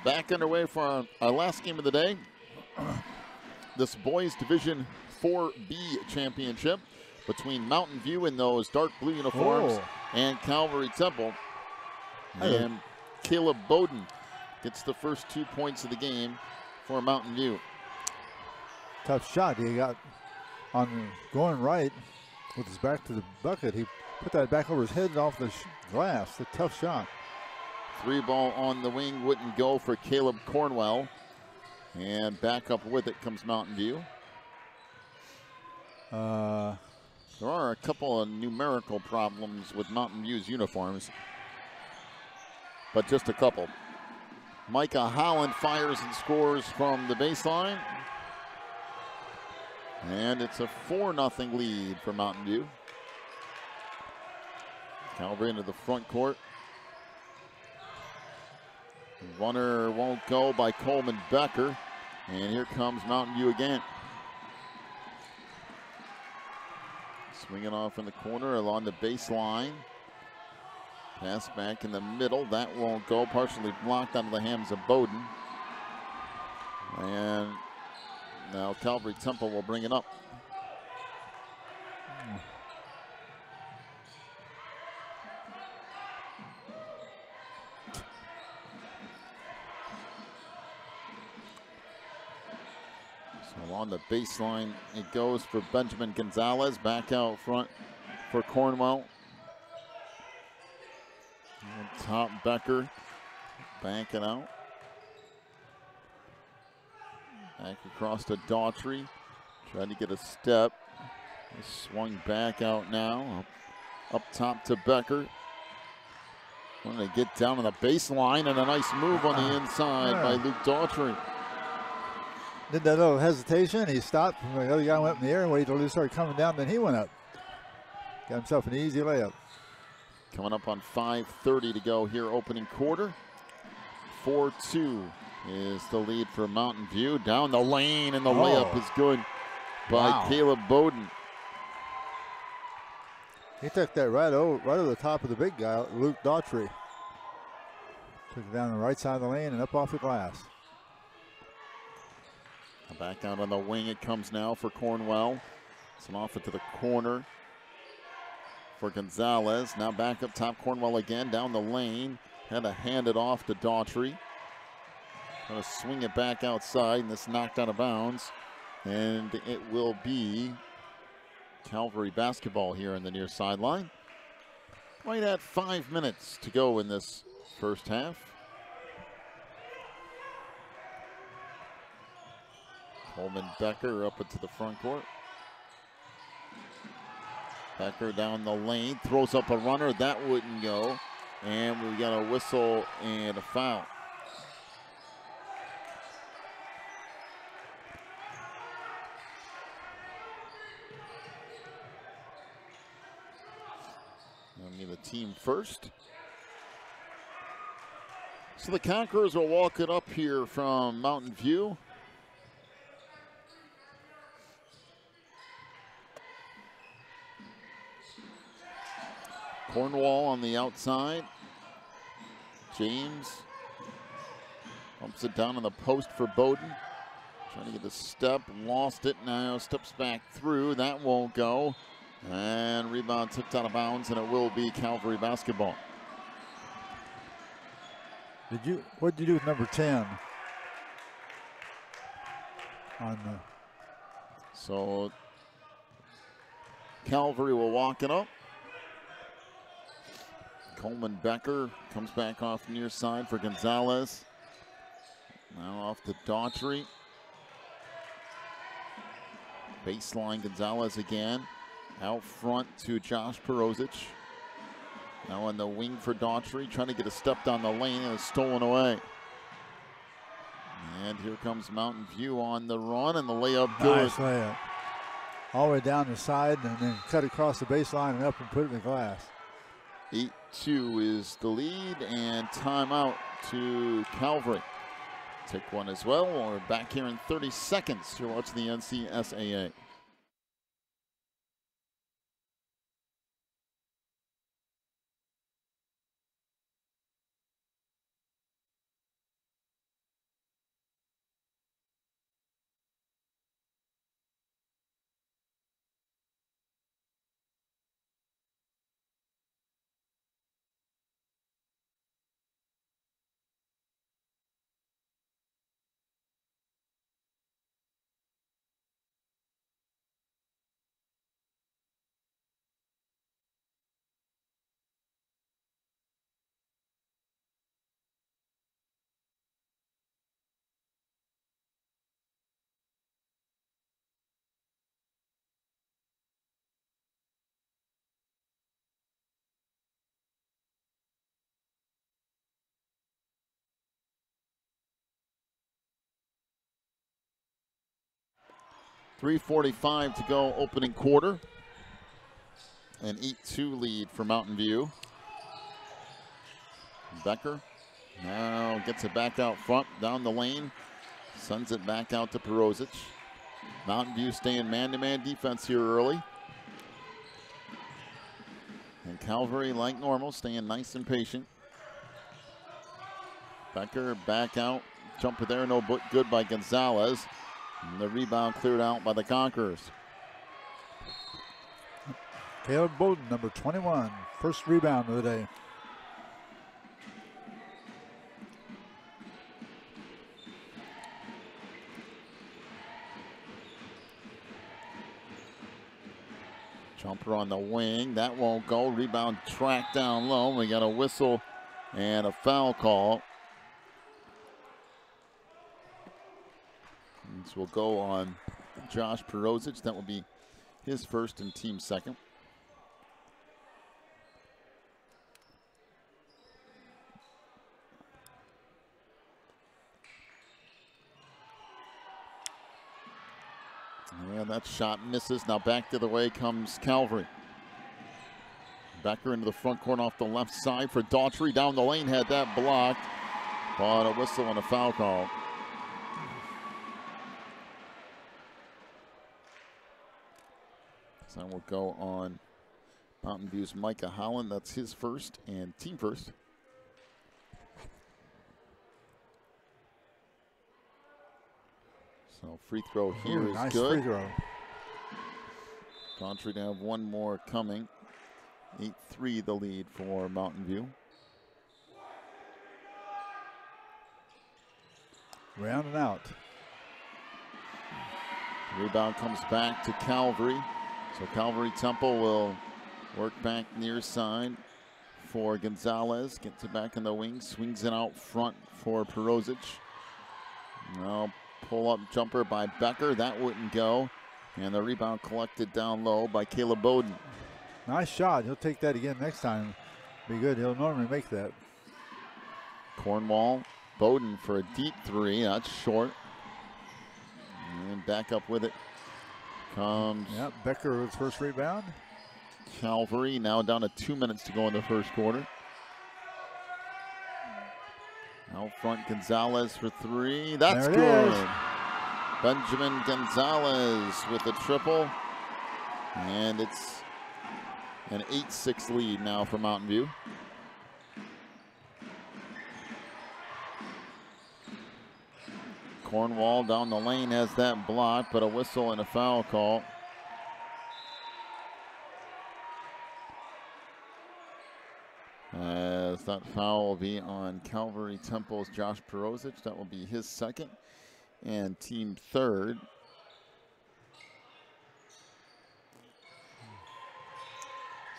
Back underway for our last game of the day. This boys Division 4B championship between Mountain View in those dark blue uniforms and Calvary Temple. And Caleb Bowden gets the first 2 points of the game for Mountain View. Tough shot he got on going right with his back to the bucket. He put that back over his head and off the glass. A tough shot. 3 ball on the wing wouldn't go for Caleb Cornwell. And back up with it comes Mountain View. There are a couple of numerical problems with Mountain View's uniforms, but just a couple. Micah Holland fires and scores from the baseline. And it's a 4-0 lead for Mountain View. Calvary into the front court. Runner won't go by Coleman Becker. And here comes Mountain View again. Swinging off in the corner along the baseline. Pass back in the middle. That won't go. Partially blocked out of the hands of Bowden. And now Calvary Temple will bring it up. So on the baseline, it goes for Benjamin Gonzalez. Back out front for Cornwell. And top Becker banking out. Back across to Daughtry. Trying to get a step. Swung back out now. Up top to Becker. Wanting to get down on the baseline, and a nice move on the inside by Luke Daughtry. Did that little hesitation. He stopped. The other guy went in the air and waited till he started coming down. Then he went up. Got himself an easy layup. Coming up on 5:30 to go here, opening quarter. 4-2 is the lead for Mountain View. Down the lane, and the layup is good by Caleb Bowden. He took that right over the top of the big guy, Luke Daughtry. Took it down the right side of the lane and up off the glass. Back out on the wing it comes now for Cornwell. It's off it to the corner for Gonzalez. Now back up top, Cornwell again down the lane. Had to hand it off to Daughtry. Going to swing it back outside, and this knocked out of bounds. And it will be Calvary basketball here in the near sideline. Right at 5 minutes to go in this first half. Coleman Becker up into the front court. Becker down the lane, throws up a runner. That wouldn't go. And we got a whistle and a foul. That'll be the team first. So the Conquerors will walk it up here from Mountain View. Cornwall on the outside. James pumps it down on the post for Bowden. Trying to get the step, lost it now, steps back through. That won't go. And rebound tipped out of bounds, and it will be Calvary basketball. What did you do with number 10? So Calvary will walk it up. Coleman Becker comes back off near side for Gonzalez. Now off to Daughtry. Baseline Gonzalez again. Out front to Josh Perozic. Now on the wing for Daughtry, trying to get a step down the lane, and it's stolen away. And here comes Mountain View on the run, and the layup good. Nice layup. All the way down the side, and then cut across the baseline and up and put it in the glass. 8-2 is the lead, and timeout to Calvary. Take one as well. We're back here in 30 seconds to watch the NCSAA. 3:45 to go, opening quarter. An 8-2 lead for Mountain View. Becker now gets it back out front, down the lane. Sends it back out to Perozic. Mountain View staying man-to-man defense here early. And Calvary, like normal, staying nice and patient. Becker back out. Jumper there, no good by Gonzalez. And the rebound cleared out by the Conquerors. Caleb Bowden, number 21, first rebound of the day. Jumper on the wing, that won't go. Rebound tracked down low. We got a whistle and a foul call. This will go on Josh Perozic. That will be his first and team second. Yeah, that shot misses. Now back the other way comes Calvary. Becker into the front corner off the left side for Daughtry. Down the lane, had that blocked. But a whistle and a foul call. So we'll go on Mountain View's Micah Holland. That's his first and team first. So free throw here is nice good. Free throw. Daughtry to have one more coming. 8-3 the lead for Mountain View. Rounding out. Rebound comes back to Calvary. So Calvary Temple will work back near side for Gonzalez. Gets it back in the wing. Swings it out front for Perozic. Now pull-up jumper by Becker. That wouldn't go. And the rebound collected down low by Caleb Bowden. Nice shot. He'll take that again next time. Be good. He'll normally make that. Cornwall. Bowden for a deep three. That's short. And back up with it comes Becker with first rebound. Calvary. Now down to 2 minutes to go in the first quarter. Out front, Gonzalez for three. That's good. Benjamin Gonzalez with a triple. And it's an 8-6 lead now for Mountain View. Cornwall down the lane has that block, but a whistle and a foul call. As that foul will be on Calvary Temple's Josh Perozic. That will be his second and team third.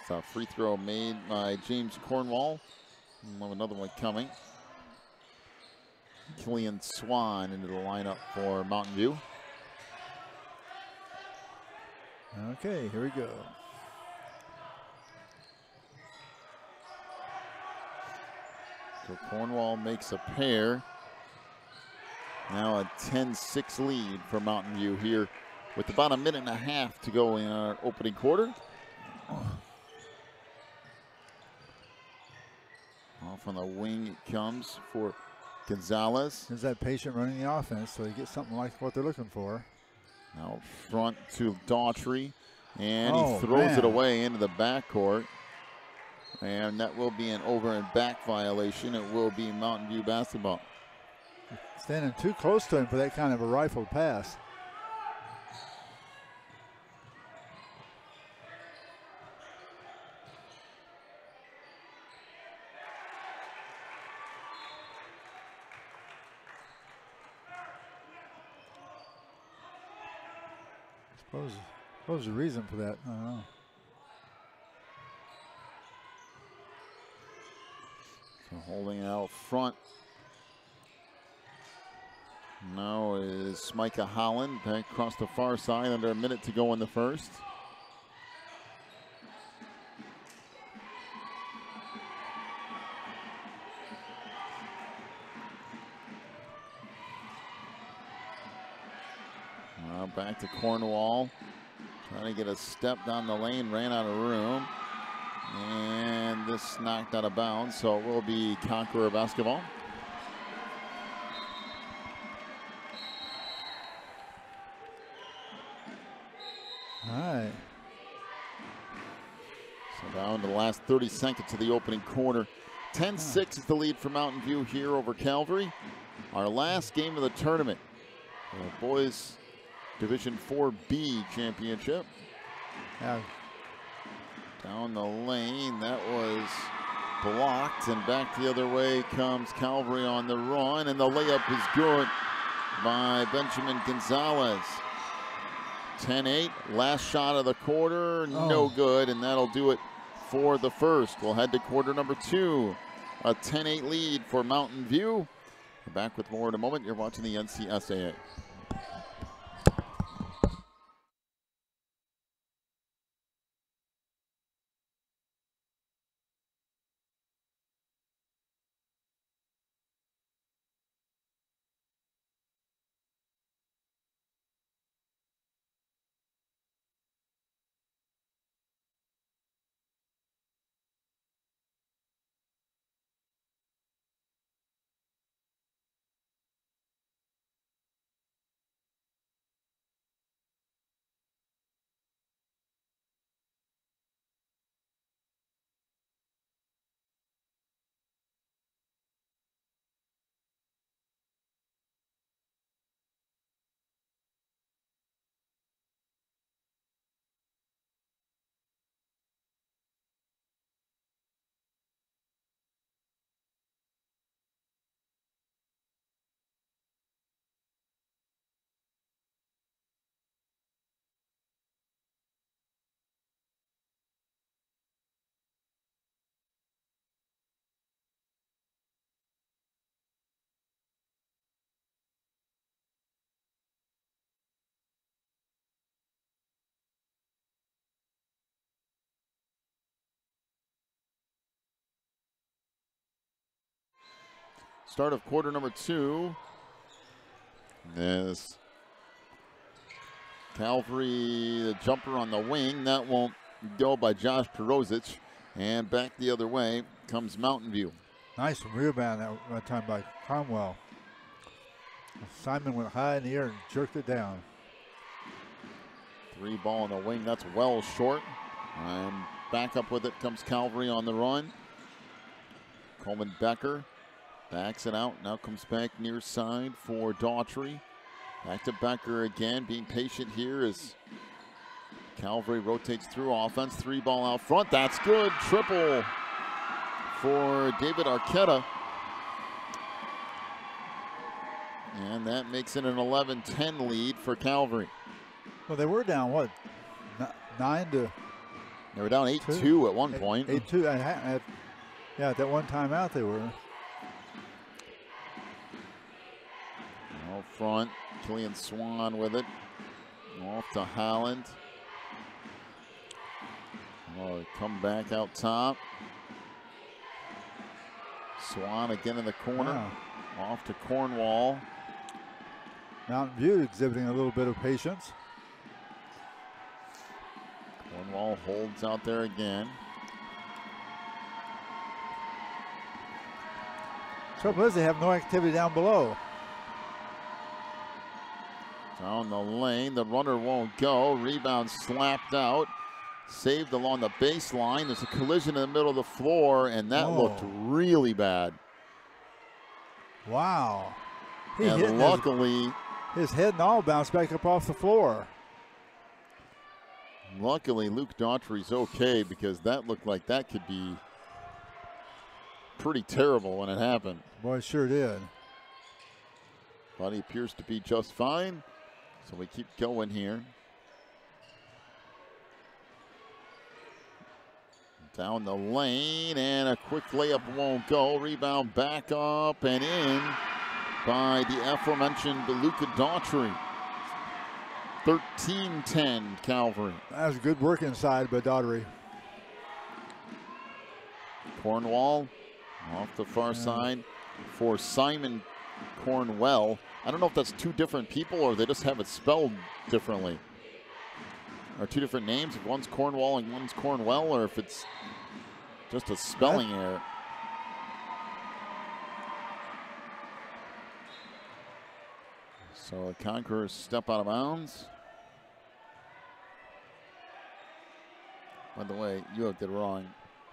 So free throw made by James Cornwall. We'll have another one coming. Killian Swan into the lineup for Mountain View. Okay, here we go. So Cornwall makes a pair. Now a 10-6 lead for Mountain View here with about a minute and a half to go in our opening quarter. Off on the wing it comes for Gonzalez. There's that patient running the offense, so you get something like what they're looking for. Now front to Daughtry, and he throws it away into the backcourt. And that will be an over and back violation. It will be Mountain View basketball. Standing too close to him for that kind of a rifled pass. Suppose the reason for that, I don't know. So holding out front now is Micah Holland back across the far side under a minute to go in the first. back to Cornwall. Trying to get a step down the lane, ran out of room. And this knocked out of bounds, so it will be Conqueror basketball. All right. So down to the last 30 seconds of the opening quarter. 10-6 is the lead for Mountain View here over Calvary. Our last game of the tournament. The boys Division 4B championship. Yeah. Down the lane, that was blocked, and back the other way comes Calvary on the run, and the layup is good by Benjamin Gonzalez. 10-8, last shot of the quarter, no good, and that'll do it for the first. We'll head to quarter number 2. A 10-8 lead for Mountain View. We're back with more in a moment. You're watching the NCSAA. Start of quarter number 2. As Calvary, the jumper on the wing, that won't go by Josh Perozic. And back the other way comes Mountain View. Nice rebound that time by Cromwell. Simon went high in the air and jerked it down. 3 ball on the wing, that's well short. And back up with it comes Calvary on the run. Coleman Becker backs it out, now comes back near side for Daughtry. Back to Becker again, being patient here as Calvary rotates through offense. 3 ball out front, that's good. Triple for David Arquetta. And that makes it an 11-10 lead for Calvary. Well, they were down, what, 9 to... They were down 8-2 at one point. 8-2, yeah, at that one time out they were. Out front, Killian Swan with it. Off to Holland. Oh, come back out top. Swan again in the corner. Wow. Off to Cornwall. Mountain View exhibiting a little bit of patience. Cornwall holds out there again. Trouble is they have no activity down below. Down the lane, the runner won't go. Rebound slapped out. Saved along the baseline. There's a collision in the middle of the floor, and that looked really bad. Wow. And luckily, his head and all bounced back up off the floor. Luckily, Luke Daughtry's okay, because that looked like that could be pretty terrible when it happened. Boy, it sure did. But he appears to be just fine, so we keep going here. Down the lane, and a quick layup won't go. Rebound back up and in by the aforementioned Luca Daughtry. 13-10 Calvary. That was good work inside by Daughtry. Cornwall off the far side for Simon Cornwell. I don't know if that's two different people or they just have it spelled differently. Or two different names, if one's Cornwall and one's Cornwell, or if it's just a spelling error. So the Conquerors step out of bounds. By the way, you did wrong.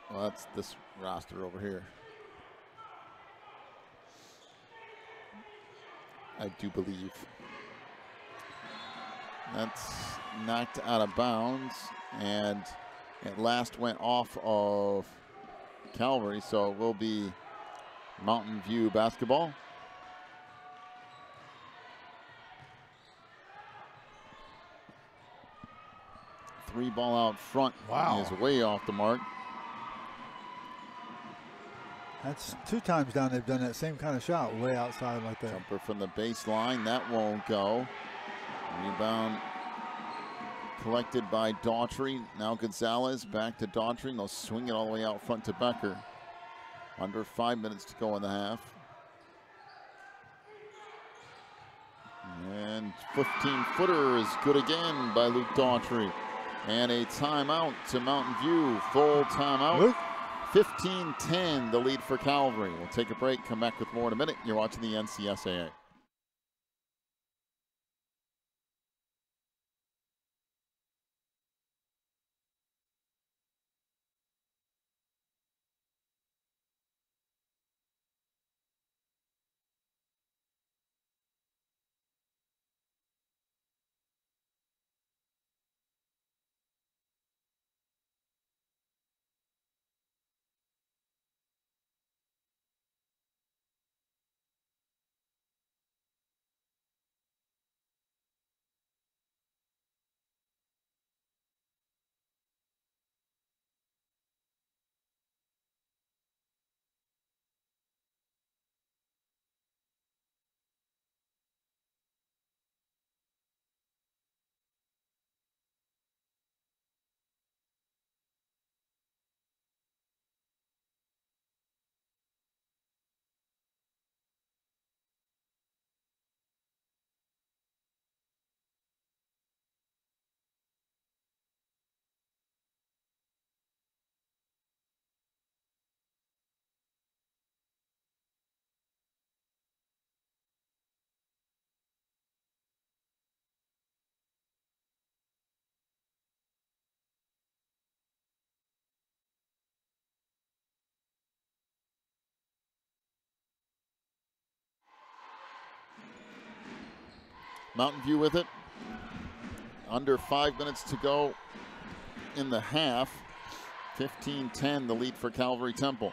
Well, that's this roster over here. I do believe. That's knocked out of bounds, and it last went off of Calvary, so it will be Mountain View basketball. Three ball out front. Wow. Is way off the mark. That's 2 times down they've done that same kind of shot, way outside like that. Jumper from the baseline, that won't go. Rebound collected by Daughtry. Now Gonzalez back to Daughtry, and they'll swing it all the way out front to Becker. Under 5 minutes to go in the half. And 15-footer is good again by Luke Daughtry. And a timeout to Mountain View, full timeout. 15-10, the lead for Calvary. We'll take a break, come back with more in a minute. You're watching the NCSAA. Mountain View with it. Under 5 minutes to go in the half. 15-10, the lead for Calvary Temple.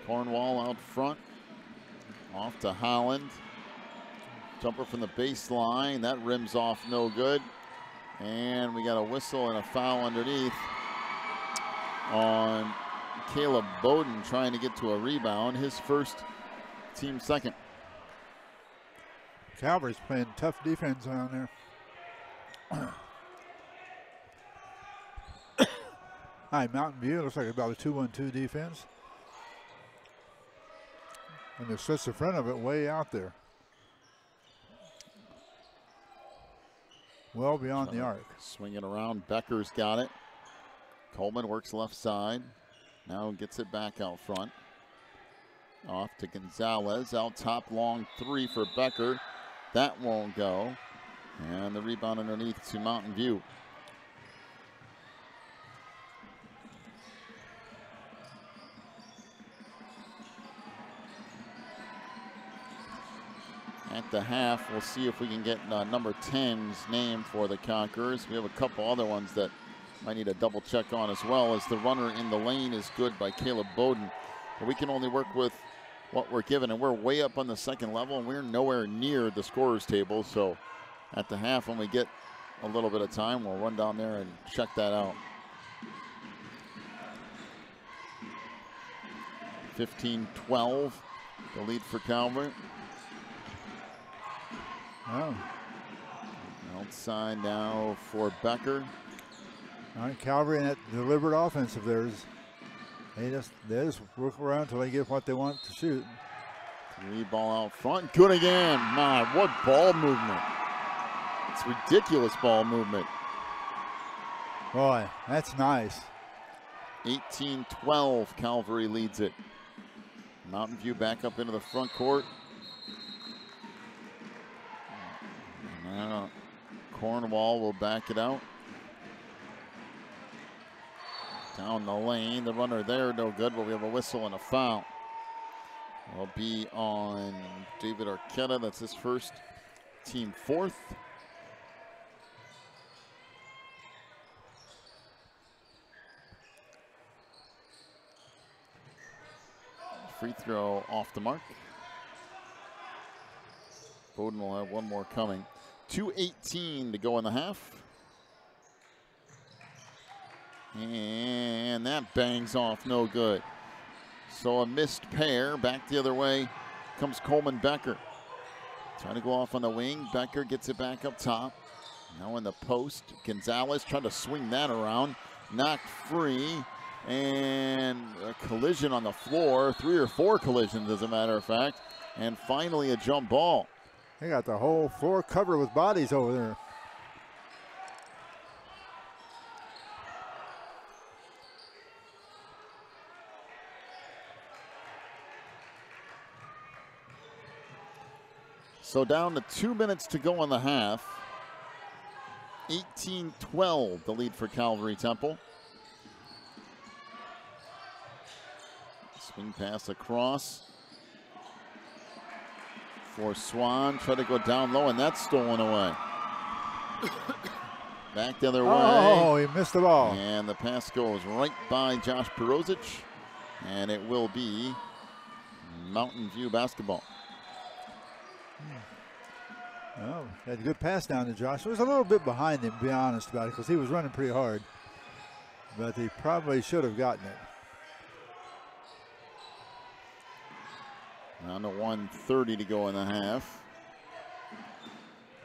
Cornwall out front. Off to Holland. Jumper from the baseline. That rims off no good. And we got a whistle and a foul underneath on Caleb Bowden trying to get to a rebound. His first, team second. Calvary's playing tough defense down there. Hi, Mountain View. Looks like about a 2-1-2 defense. And it sits in front of it way out there. Well beyond the arc. Swinging around. Becker's got it. Coleman works left side. Now gets it back out front. Off to Gonzalez. Out top, long three for Becker. That won't go. And the rebound underneath to Mountain View. At the half, we'll see if we can get number 10's name for the Conquerors. We have a couple other ones that might need a double check on as well, as the runner in the lane is good by Caleb Bowden. But we can only work with what we're given, and we're way up on the second level, and we're nowhere near the scorers table. So at the half, when we get a little bit of time, we'll run down there and check that out. 15-12, the lead for Calvary. Oh. Outside now for Becker. All right, Calvary and that deliberate offense of theirs. They just work around until they get what they want to shoot. 3 ball out front. Good again. My, what ball movement. It's ridiculous ball movement. Boy, that's nice. 18-12, Calvary leads it. Mountain View back up into the front court. Now Cornwall will back it out. Down the lane, the runner there, no good, but we have a whistle and a foul. Will be on David Arquetta. That's his first, team 4th. Free throw off the mark. Bowden will have one more coming. 2:18 to go in the half. And that bangs off, no good. So a missed pair. Back the other way comes Coleman Becker. Trying to go off on the wing. Becker gets it back up top. Now in the post. Gonzalez trying to swing that around. Knocked free. And a collision on the floor. 3 or 4 collisions, as a matter of fact. And finally a jump ball. They got the whole floor covered with bodies over there. So down to 2 minutes to go in the half. 18-12, the lead for Calvary Temple. Swing pass across for Swan. Try to go down low, and that's stolen away. Back the other way. Oh, he missed the ball. And the pass goes right by Josh Perozic, and it will be Mountain View basketball. Oh, had a good pass down to Josh. It was a little bit behind him, to be honest about it, because he was running pretty hard. But he probably should have gotten it. Down to 1:30 to go in the half.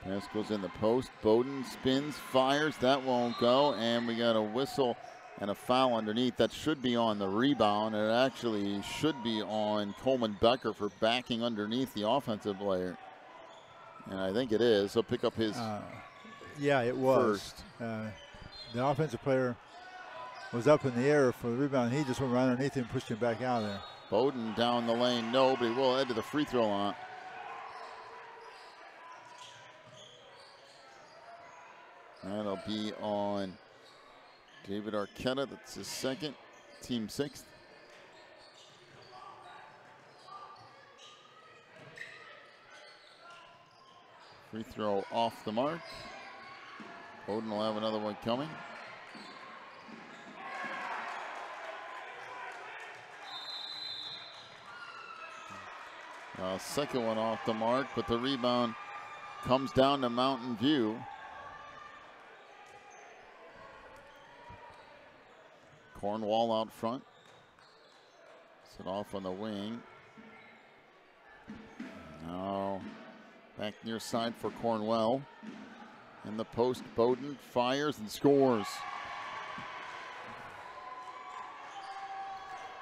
Pass goes in the post. Bowden spins, fires. That won't go. And we got a whistle and a foul underneath. That should be on the rebound. It actually should be on Coleman Becker for backing underneath the offensive player. And I think it is. He'll pick up his yeah, it was. First. The offensive player was up in the air for the rebound. He just went right underneath him and pushed him back out of there. Bowden down the lane. No, but he will head to the free throw line. That'll be on David Arquetta. That's his second, team 6th. Free throw off the mark. Bowden will have another one coming. Second one off the mark, but the rebound comes down to Mountain View. Cornwall out front. Set off on the wing. Now back near side for Cornwell. In the post, Bowden fires and scores.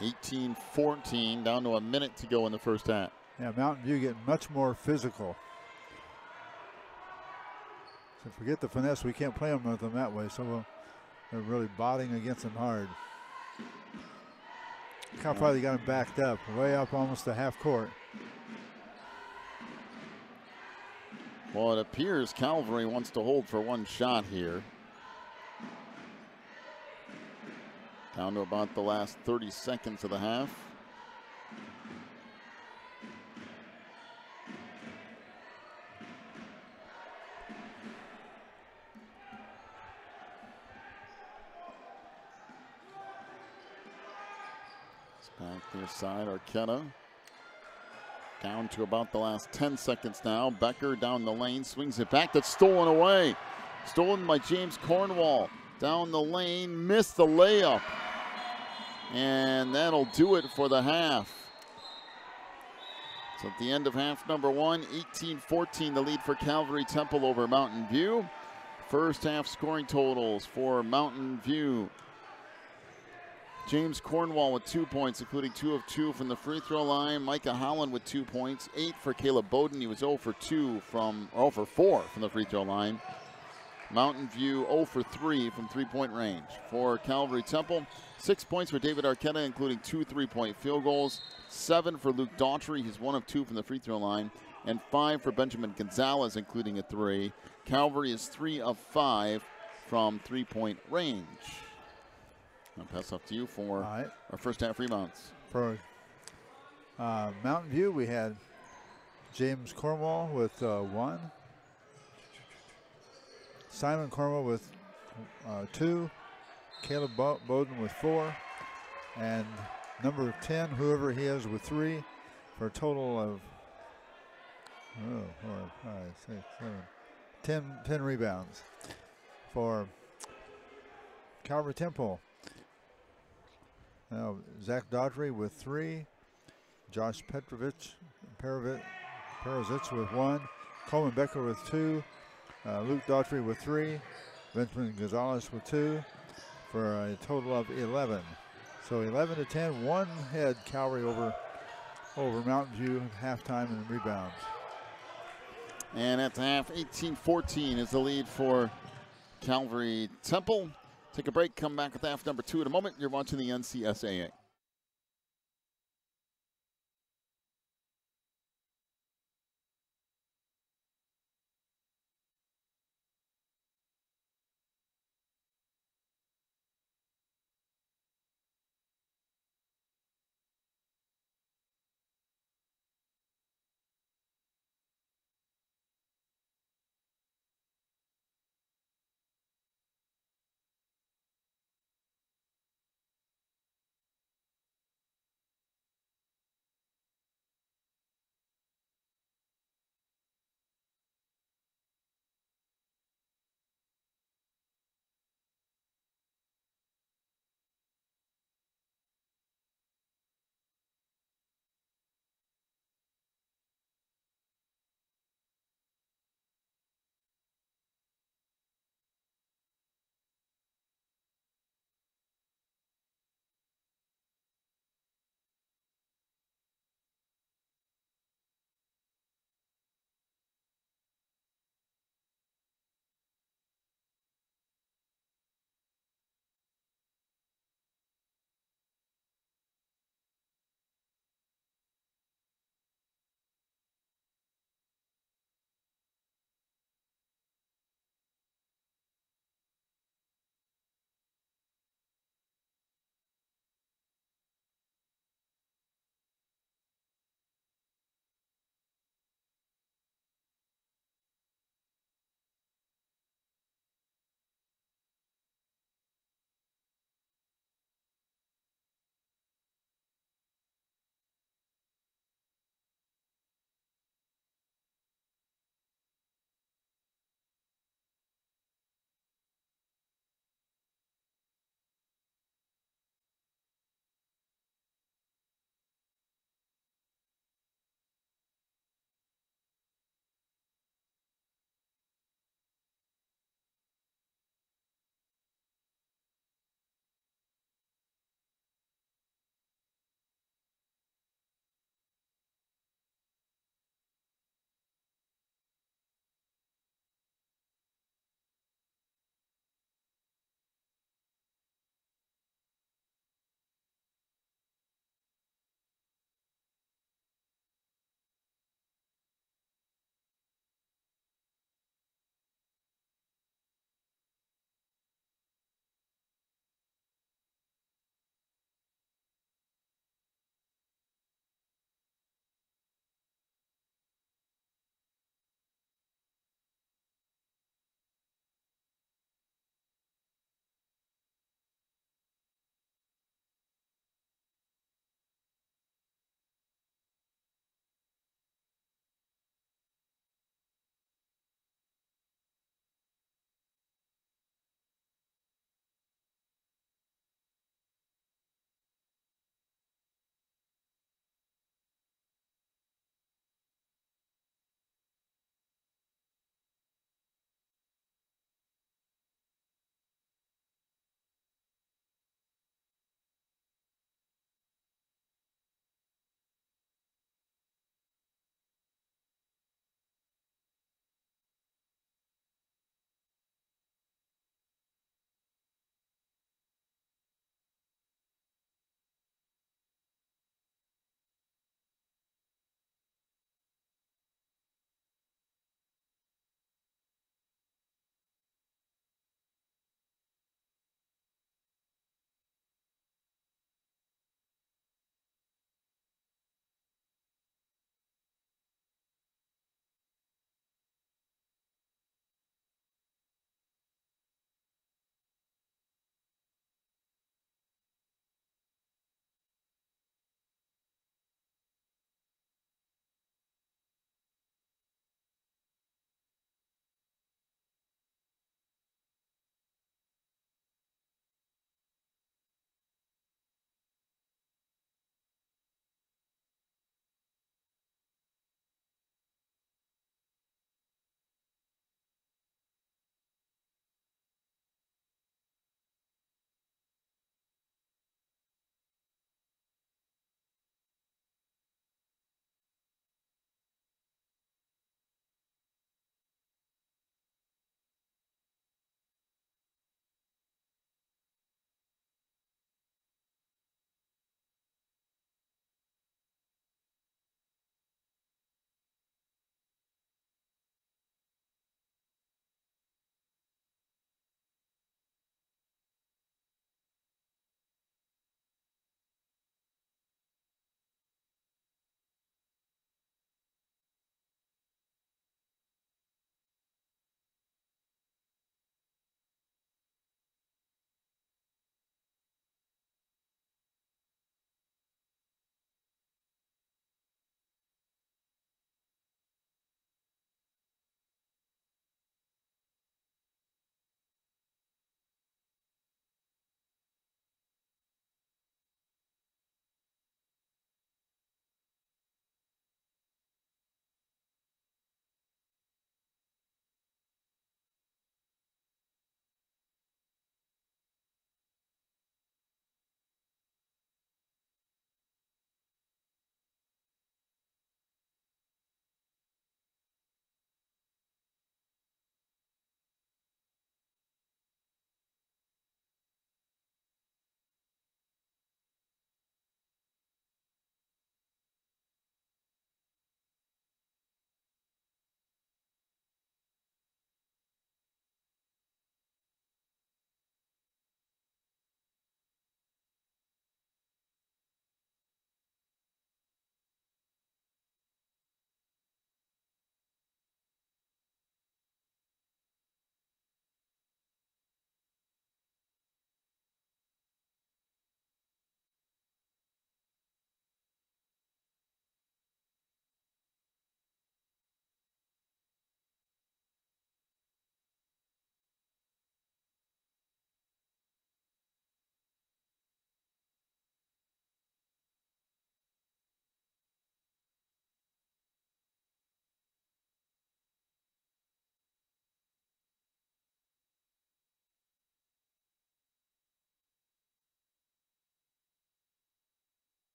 18-14, down to a minute to go in the first half. Yeah, Mountain View getting much more physical. So forget the finesse. We can't play them with them that way. So they're really botting against them hard. Look how far they got him backed up, way up almost to half court. Well, it appears Calvary wants to hold for one shot here. Down to about the last 30 seconds of the half. Back near side, Arquetta. Down to about the last 10 seconds now. Becker down the lane, swings it back. That's stolen away. Stolen by James Cornwall. Down the lane, missed the layup. And that'll do it for the half. So at the end of half number 1, 18-14, the lead for Calvary Temple over Mountain View. First half scoring totals for Mountain View. James Cornwall with 2 points, including 2 of 2 from the free throw line. Micah Holland with 2 points, 8 for Caleb Bowden. He was 0 for 4 from the free throw line. Mountain View 0 for 3 from three-point range. For Calvary Temple, 6 points for David Arquetta, including 2 3-point field goals. 7 for Luke Daughtry. He's 1 of 2 from the free throw line. And 5 for Benjamin Gonzalez, including a 3. Calvary is 3 of 5 from three-point range. I'll pass off to you for our first half rebounds. For Mountain View, we had James Cornwall with 1. Simon Cornwall with 2. Caleb Bowden with 4. And number 10, whoever he is, with 3. For a total of 10 rebounds. For Calvary Temple, Zach Daughtry with 3, Josh Perovich with 1, Coleman Becker with 2, Luke Daughtry with 3, Benjamin Gonzalez with 2, for a total of 11. So 11 to 10, one head Calvary over Mountain View halftime in rebounds. And at the half, 18-14 is the lead for Calvary Temple. Take a break, come back with half number 2 in a moment. You're watching the NCSAA.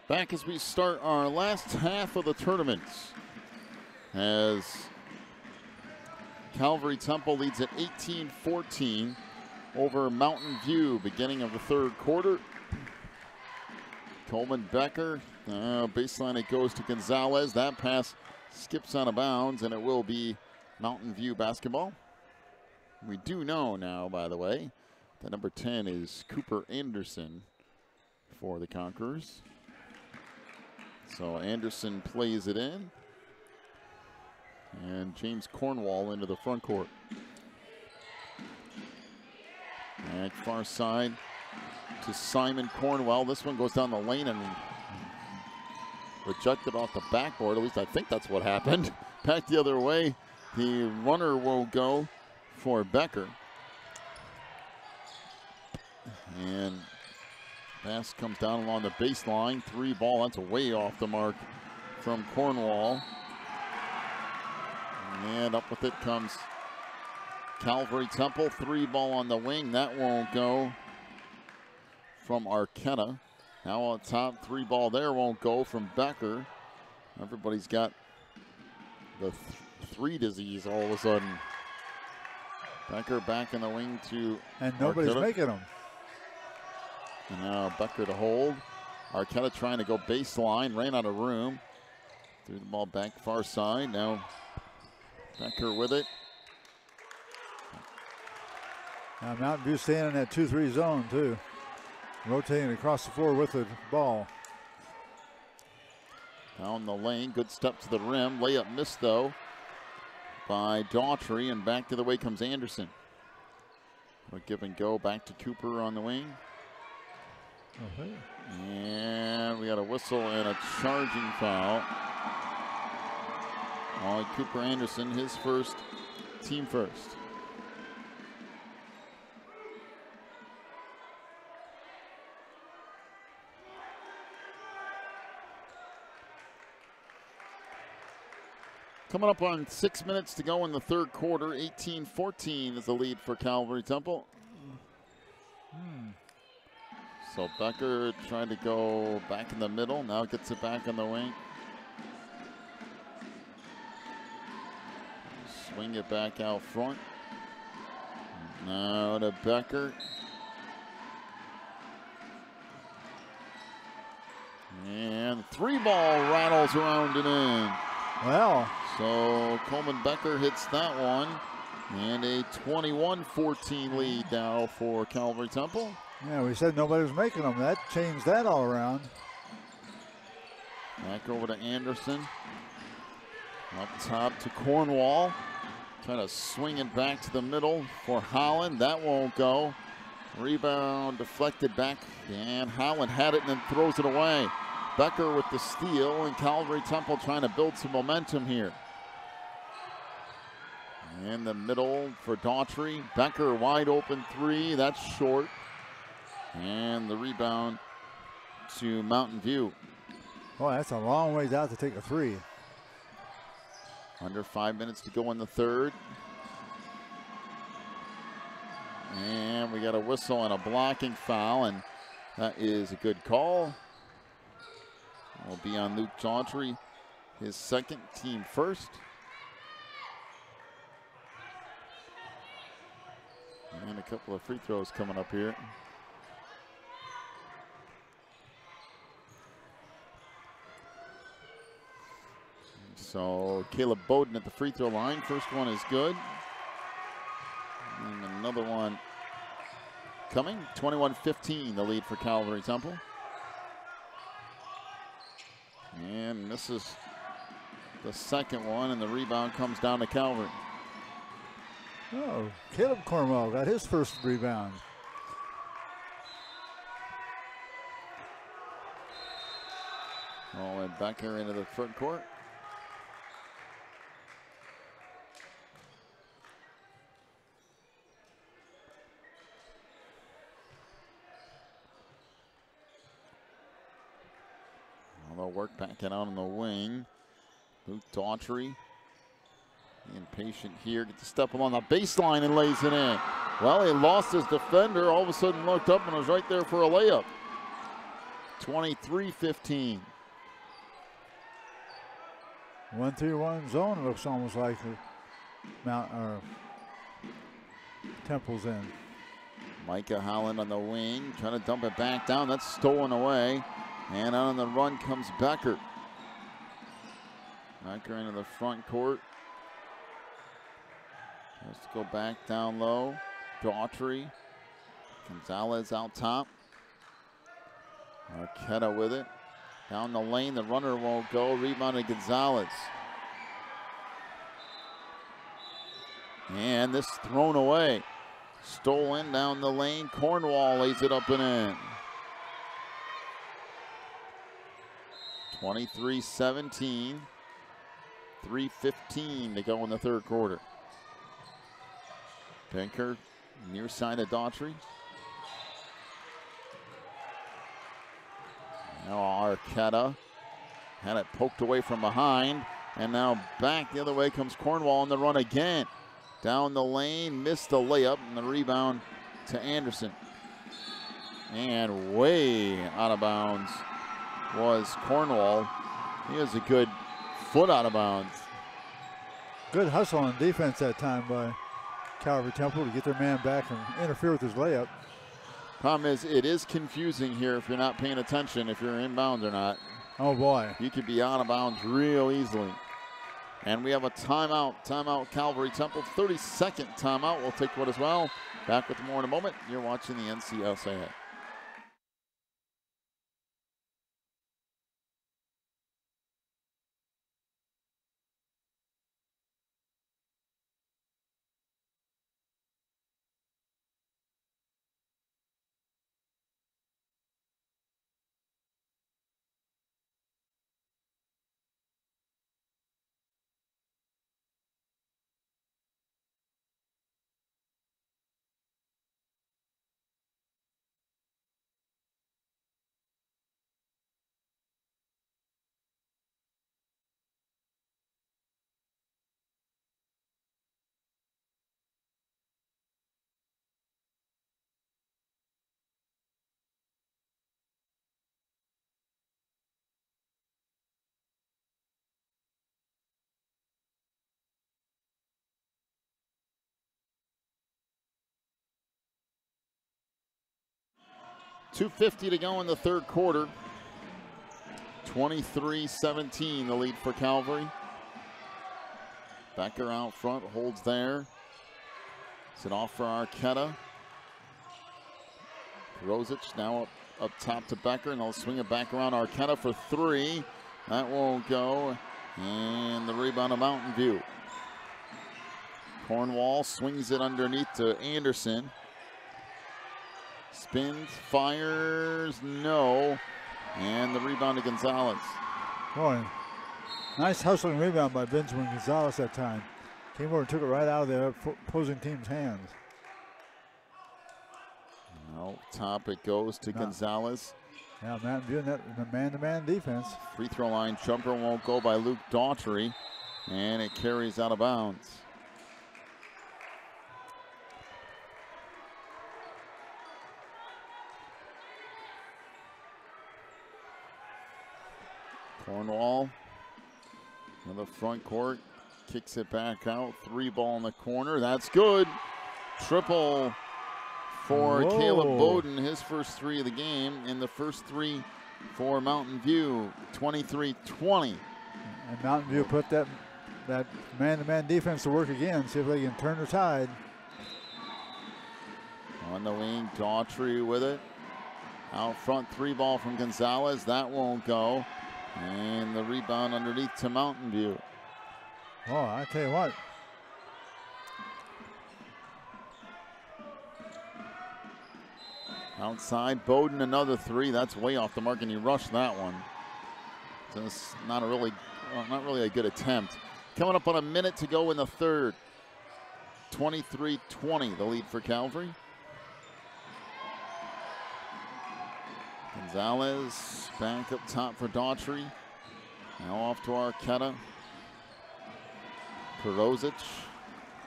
Back as we start our last half of the tournament, as Calvary Temple leads at 18-14 over Mountain View, beginning of the third quarter. Coleman Becker, baseline it goes to Gonzalez. That pass skips out of bounds, and it will be Mountain View basketball. We do know now, by the way, that number 10 is Cooper Anderson for the Conquerors. So Anderson plays it in. And James Cornwall into the front court. Back far side to Simon Cornwell. This one goes down the lane and rejected off the backboard. At least I think that's what happened. Back the other way. The runner will go for Becker. And pass comes down along the baseline. 3 ball, that's way off the mark from Cornwall. And up with it comes Calvary Temple. 3 ball on the wing, that won't go from Arquetta. Now on top, 3 ball there won't go from Becker. Everybody's got the 3 disease all of a sudden. Becker back in the wing to and nobody's Arquetta. Making them. And now Becker to hold. Arquetta trying to go baseline, ran out of room. Threw the ball back far side. Now Becker with it. Now Mountain View staying in that 2-3 zone too. Rotating across the floor with the ball. Down the lane, good step to the rim. Layup missed though by Daughtry, and back to the way comes Anderson. A give and go back to Cooper on the wing. Okay. And we got a whistle and a charging foul. On Cooper Anderson, his first, team first. Coming up on 6 minutes to go in the third quarter. 18-14 is the lead for Calvary Temple. So Becker trying to go back in the middle. Now gets it back on the wing. Swing it back out front. Now to Becker. And 3 ball rattles around and in. Well. So Coleman Becker hits that one. And a 21-14 lead now for Calvary Temple. Yeah, we said nobody was making them. That changed that all around. Back over to Anderson. Up top to Cornwall. Trying to swing it back to the middle for Holland. That won't go. Rebound deflected back. And Holland had it and then throws it away. Becker with the steal, and Calvary Temple trying to build some momentum here. In the middle for Daughtry. Becker wide open 3. That's short. And the rebound to Mountain View. Oh, that's a long ways out to take a 3. Under 5 minutes to go in the third. And we got a whistle and a blocking foul, and that is a good call. Will be on Luke Daughtry, his second, team first. And a couple of free throws coming up here. So Caleb Bowden at the free throw line. First one is good. And another one coming. 21-15, the lead for Calvary Temple. And misses the second one, and the rebound comes down to Calvary. Oh, Caleb Cornwell got his first rebound. Oh, and Becker into the front court. They'll work back it out on the wing. Luke Daughtry, impatient here, gets to step along the baseline and lays it in. Well, he lost his defender, all of a sudden looked up and was right there for a layup. 23-15. 1-3-1 zone. It looks almost like the Temple's in. Micah Holland on the wing, trying to dump it back down. That's stolen away. And out on the run comes Becker. Becker into the front court. Has to go back down low. Daughtry. Gonzalez out top. Arquetta with it. Down the lane, the runner won't go. Rebounded Gonzalez. And this thrown away. Stolen down the lane. Cornwall lays it up and in. 23-17. 3:15 to go in the third quarter. Becker near side of Daughtry. Now Arquetta had it poked away from behind. And now back the other way comes Cornwall on the run again. Down the lane, missed the layup, and the rebound to Anderson. And way out of bounds was Cornwall. He has a good foot out of bounds. Good hustle on defense that time by Calvary Temple to get their man back and interfere with his layup. Problem is, it is confusing here if you're not paying attention, if you're inbounds or not. Oh boy. You could be out of bounds real easily. And we have a timeout. Timeout Calvary Temple. 30-second timeout. We'll take one as well. Back with more in a moment. You're watching the NCSA. .250 to go in the third quarter. 23-17 the lead for Calvary. Becker out front, holds there. It's it off for Arquetta. Rosic now up top to Becker, and they'll swing it back around Arquetta for three. That won't go. And the rebound of Mountain View. Cornwall swings it underneath to Anderson. Spins, fires, no. And the rebound to Gonzalez. Boy, nice hustling rebound by Benjamin Gonzalez that time. Came over and took it right out of the opposing team's hands. Now top it goes to Gonzalez. Yeah, Mountain View in that man-to-man defense. Free throw line jumper won't go by Luke Daughtry. And it carries out of bounds. Cornwall in the front court, kicks it back out. Three ball in the corner, that's good. Triple for Caleb Bowden, his first three of the game, and the first three for Mountain View, 23-20. And Mountain View put that man-to-man defense to work again, see if they can turn the tide. On the wing, Daughtry with it. Out front, three ball from Gonzalez, that won't go. And the rebound underneath to Mountain View. Oh, I tell you what. Outside, Bowden another three. That's way off the mark, and he rushed that one. Just not really a good attempt. Coming up on a minute to go in the third. 23-20, the lead for Calvary. Gonzalez back up top for Daughtry. Now off to Arquetta. Rosic.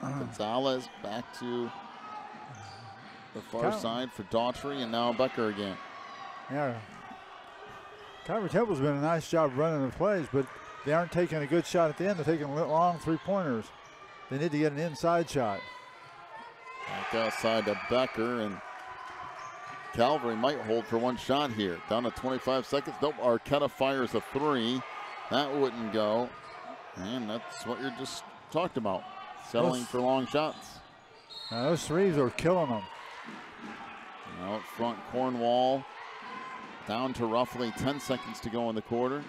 Gonzalez back to the far side for Daughtry, and now Becker again. Yeah. Calvary Temple's been a nice job running the plays, but they aren't taking a good shot at the end. They're taking long three-pointers. They need to get an inside shot. Back outside to Becker, and Calvary might hold for one shot here. Down to 25 seconds. Nope, Arquetta fires a three. That wouldn't go. And that's what you're just talked about. Settling for long shots. Now those threes are killing them. Out front, Cornwall down to roughly 10 seconds to go in the quarter.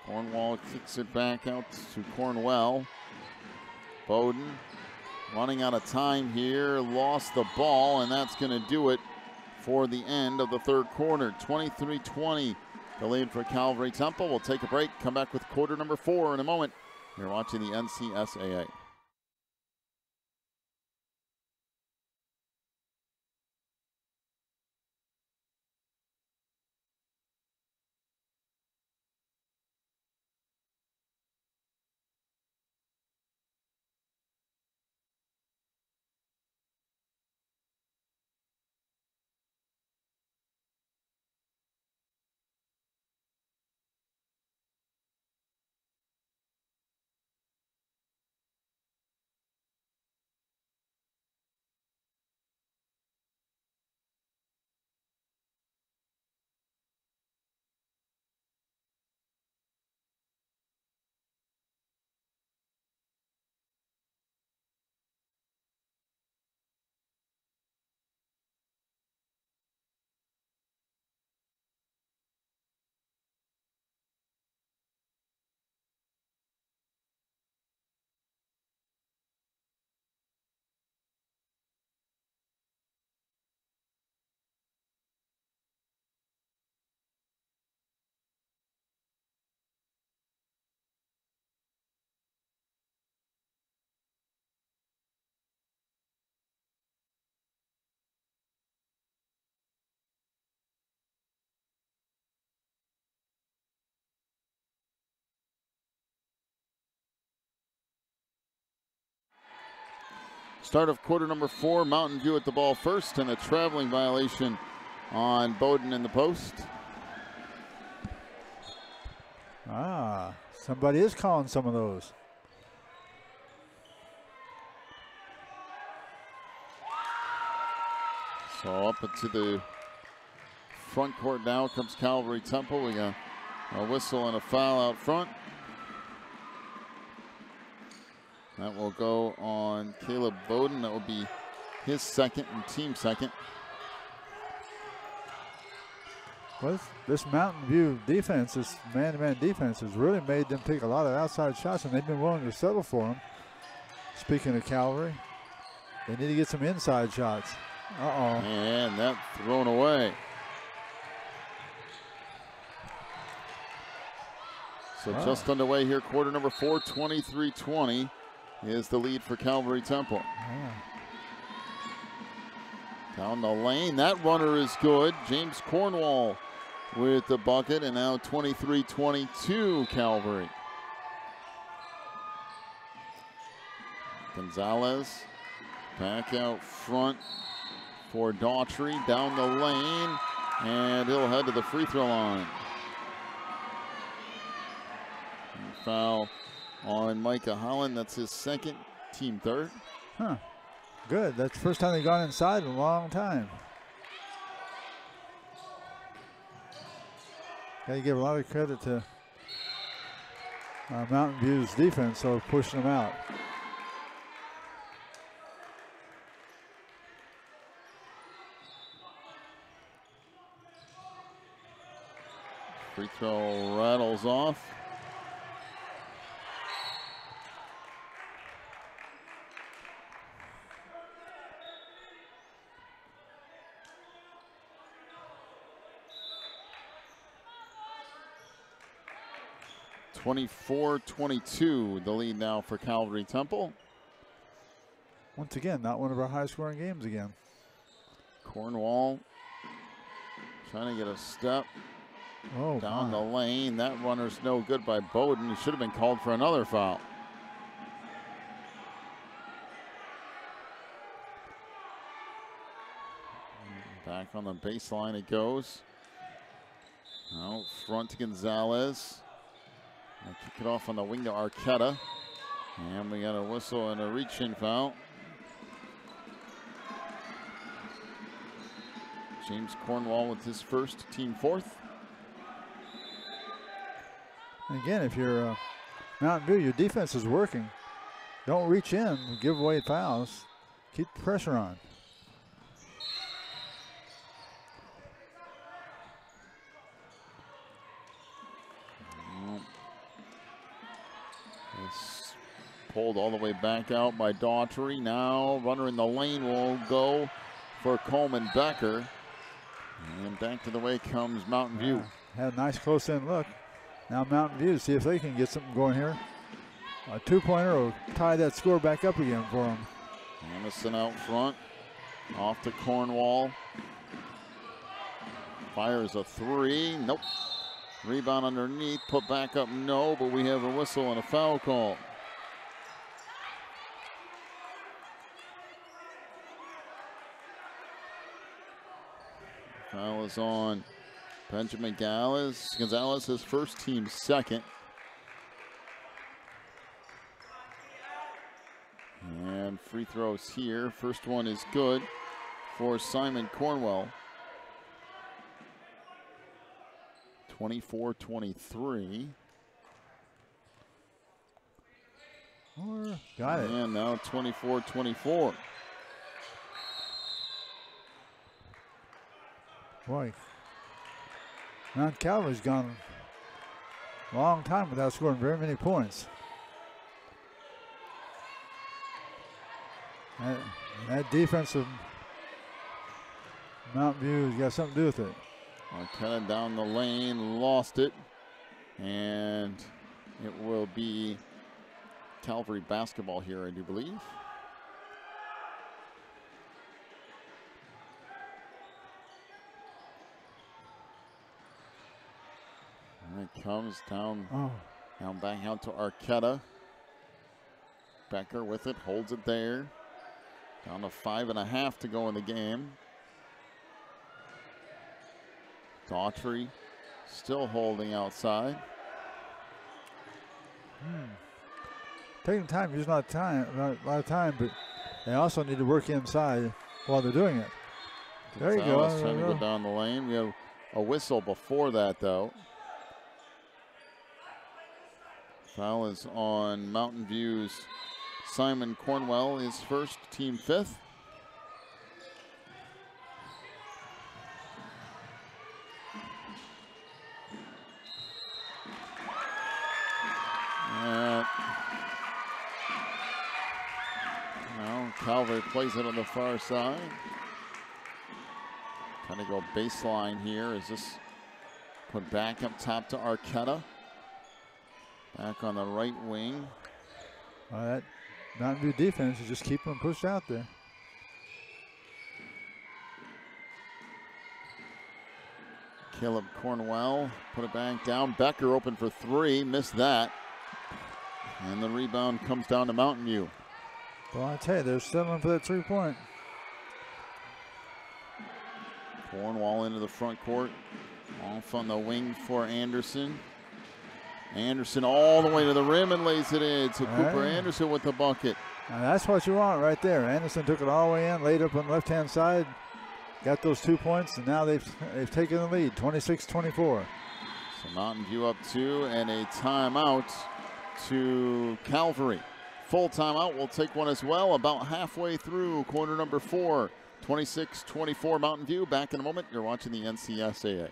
Cornwall kicks it back out to Cornwell. Bowden running out of time here, lost the ball, and that's going to do it for the end of the third quarter. 23-20, the lead for Calvary Temple. We'll take a break, come back with quarter number 4 in a moment. You're watching the NCSAA. Start of quarter number 4, Mountain View at the ball first, and a traveling violation on Bowden in the post. Somebody is calling some of those. So up into the front court now comes Calvary Temple. We got a whistle and a foul out front. That will go on Caleb Bowden. That will be his second and team second. Well, this Mountain View defense, this man-to-man defense, has really made them take a lot of outside shots, and they've been willing to settle for them. Speaking of Calvary, they need to get some inside shots. And that's thrown away. So just underway here, quarter number 4, 23-20 is the lead for Calvary Temple. Down the lane, that runner is good. James Cornwall with the bucket, and now 23-22 Calvary. Gonzalez back out front for Daughtry, down the lane, and he'll head to the free throw line. And foul on Micah Holland. That's his second, team third. Good. That's the first time they've gone inside in a long time. Got to give a lot of credit to Mountain View's defense, so pushing them out. Free throw rattles off. (24-22) the lead now for Calvary Temple. Once again, not one of our high-scoring games again. Cornwall trying to get a step down the lane. That runner's no good by Bowden. He should have been called for another foul. Back on the baseline it goes. Out front to Gonzalez. They'll kick it off on the wing to Arquetta. And we got a whistle and a reach-in foul. James Cornwall with his first, team fourth. And again, if you're Mountain View, your defense is working. Don't reach in, give away fouls. Keep the pressure on. It's pulled all the way back out by Daughtry. Now runner in the lane will go for Coleman Becker. And back to the way comes Mountain View. Had a nice close-in look. Now Mountain View, see if they can get something going here. A two-pointer will tie that score back up again for them. Anderson out front. Off to Cornwall. Fires a three. Nope. Rebound underneath. Put back up. No, but we have a whistle and a foul call. Foul is on Benjamin Gonzalez, his first, team second. And free throws here. First one is good for Simon Cornwell. 24-23. Got it. And now 24-24. Boy, Mount Calvary's gone a long time without scoring very many points. That defense of Mountain View has got something to do with it. Arquetta down the lane, lost it, and it will be Calvary basketball here, I do believe. And it comes down, down back out to Arquetta. Becker with it, holds it there. Down to 5.5 to go in the game. Daughtry still holding outside. Taking time, using a lot of time, but they also need to work inside while they're doing it. There you go. Trying to go down the lane. We have a whistle before that, though. Foul is on Mountain View's Simon Cornwell, his first, team fifth. Now Calvary plays it on the far side. Kind of go baseline here. Is this put back up top to Arquetta? Back on the right wing. That Mountain View defense is just keeping them pushed out there. Caleb Cornwell put it back down. Becker open for three, missed that. And the rebound comes down to Mountain View. Well, I tell you, they're settling for that 3-point. Cornwall into the front court. Off on the wing for Anderson. Anderson all the way to the rim and lays it in. So Cooper Anderson with the bucket. Now that's what you want right there. Anderson took it all the way in, laid up on the left-hand side, got those 2 points, and now they've taken the lead, 26-24. So Mountain View up 2 and a timeout to Calvary. Full timeout, we'll take one as well about halfway through quarter number 4. 26-24 Mountain View. Back in a moment. You're watching the NCSAA.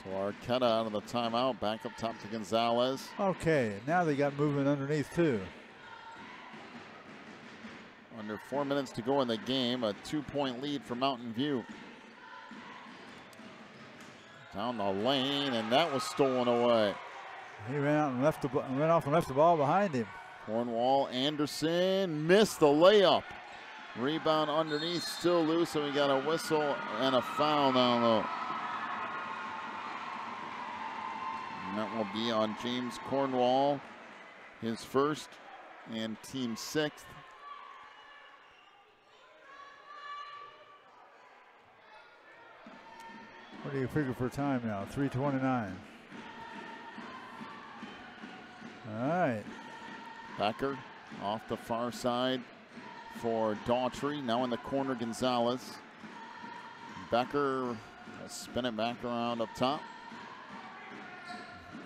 So Arquetta out of the timeout, back up top to Gonzalez. Okay, now they got movement underneath too. Under 4 minutes to go in the game, a 2-point lead for Mountain View. Down the lane, and that was stolen away. He ran out and ran off and left the ball behind him. Cornwall Anderson missed the layup. Rebound underneath, still loose, so we got a whistle and a foul down low. And that will be on James Cornwall, his first and team 6th. What do you figure for time now? 3:29. All right. Becker off the far side for Daughtry. Now in the corner, Gonzalez. Becker will spin it back around up top.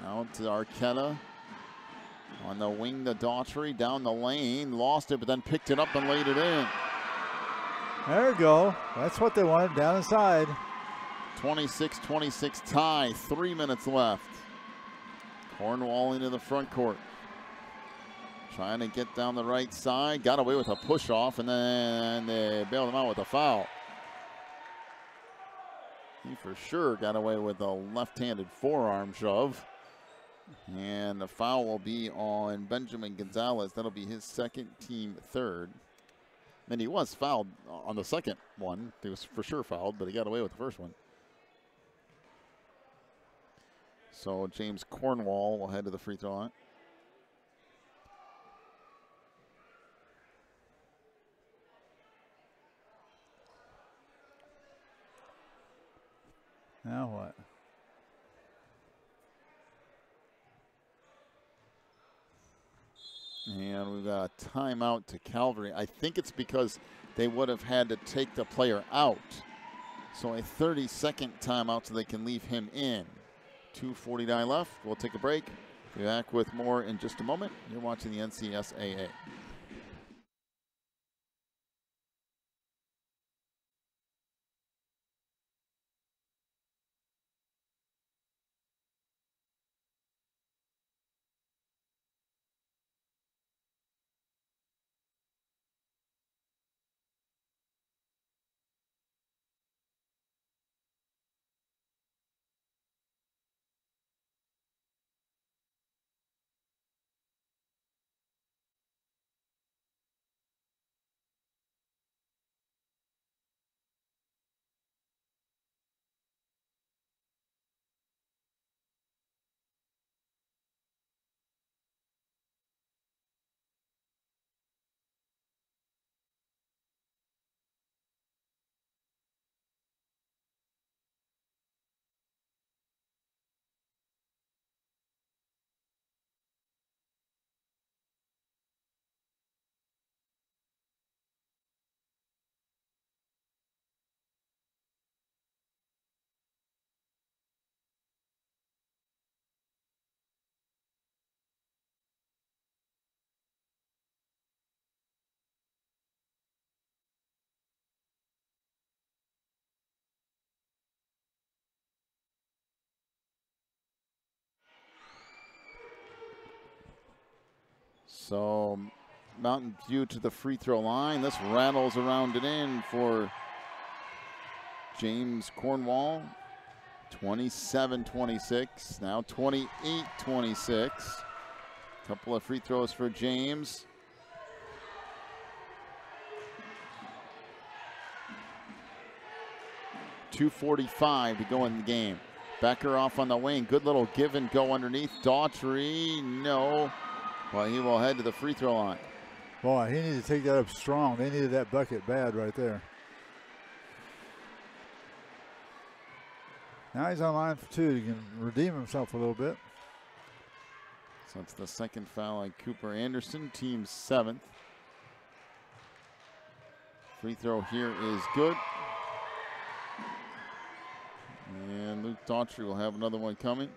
Out to Arquetta. On the wing to Daughtry. Down the lane. Lost it, but then picked it up and laid it in. There we go. That's what they wanted, down inside. 26-26 tie. 3 minutes left. Cornwall into the front court. Trying to get down the right side. Got away with a push off, and then they bailed him out with a foul. He for sure got away with a left-handed forearm shove. And the foul will be on Benjamin Gonzalez. That'll be his second, team 3rd. And he was fouled on the second one. He was for sure fouled, but he got away with the first one. So James Cornwall will head to the free throw line. Now what? And we've got a timeout to Calvary. I think it's because they would have had to take the player out. So a 30-second timeout so they can leave him in. 2:49 left. We'll take a break. Be back with more in just a moment. You're watching the NCSAA. So Mountain View to the free throw line. This rattles around and in for James Cornwall. 27-26, now 28-26. Couple of free throws for James. .245 to go in the game. Becker off on the wing. Good little give and go underneath. Daughtry, no. Well, he will head to the free throw line. Boy, he needed to take that up strong. They needed that bucket bad right there. Now he's on line for 2. He can redeem himself a little bit. So it's the second foul on Cooper Anderson, team 7th. Free throw here is good. And Luke Daughtry will have another one coming.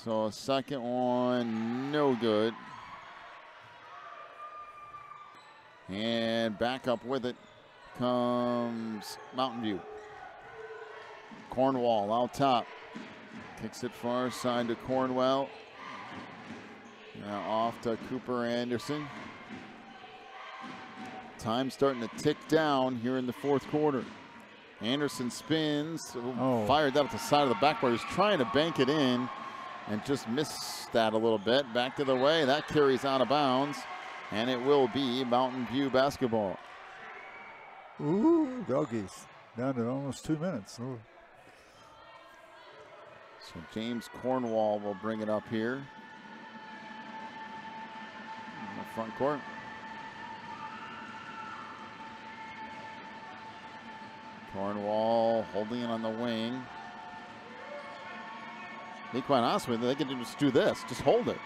So a second one, no good. And back up with it comes Mountain View. Cornwall out top. Kicks it far side to Cornwell. Now off to Cooper Anderson. Time starting to tick down here in the fourth quarter. Anderson spins, fired that at the side of the backboard. He's trying to bank it in and just missed that a little bit. Back to the way, that carries out of bounds, and it will be Mountain View basketball. Ooh, doggies. Down to almost 2 minutes. Ooh. So James Cornwall will bring it up here in the front court. Cornwall holding it on the wing. To be quite honest with you, they can just do this, just hold it.